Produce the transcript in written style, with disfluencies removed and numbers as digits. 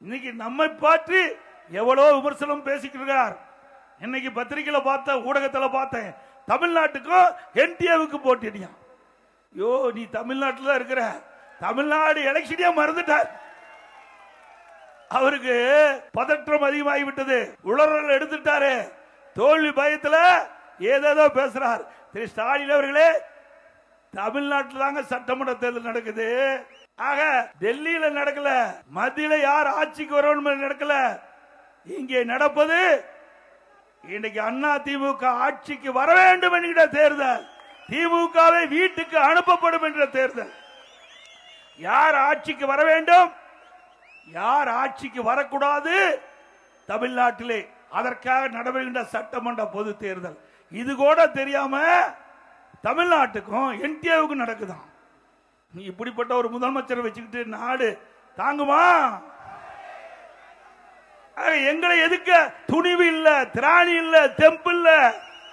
இன்னைக்கு நம்மை பற்றி எவ்வளவு விமர்சனம் பேசிக்கிறார். இன்னைக்கு பத்திரிகையில பார்த்த, ஊடகத்தில் பார்த்தேன், தமிழ்நாட்டுக்கும் என்டிஏவுக்கு போட்டியா. யோ, நீ தமிழ்நாட்டில் இருக்கிற, தமிழ்நாடு எலெக்ஷனே மறந்துட்டார். அவருக்கு பதற்றம் அதிகமாகிவிட்டது, உளறல் எடுத்துட்டாரு, தோல்வி பயத்தில் ஏதேதோ பேசுறார். திரு ஸ்டாலின் அவர்களே, தமிழ்நாட்டில் தாங்க சட்டமன்ற தேர்தல் நடக்குது. ஆக டெல்லியில நடக்கல, மத்தியில யார் ஆட்சிக்கு வரணும் நடக்கல. இங்கே நடப்பது இன்னைக்கு அண்ணா திமுக ஆட்சிக்கு வர வேண்டும் என்கிற தேர்தல், திமுகவை வீட்டுக்கு அனுப்பப்படும் என்ற தேர்தல். யார் ஆட்சிக்கு வர வேண்டும், யார் ஆட்சிக்கு வரக்கூடாது தமிழ்நாட்டிலே, அதற்காக நடைபெறுகின்ற சட்டமன்ற பொது தேர்தல். இது கூட தெரியாம தமிழ்நாட்டுக்கும் என்டிஏவுக்கும் நடக்குதான். நீ இப்படிப்பட்ட ஒரு முதலமைச்சரை வச்சுக்கிட்டு நாடு தாங்குமா? எங்களை எதுக்க துணிவு இல்ல, திராணி இல்ல, தெம்பு இல்ல.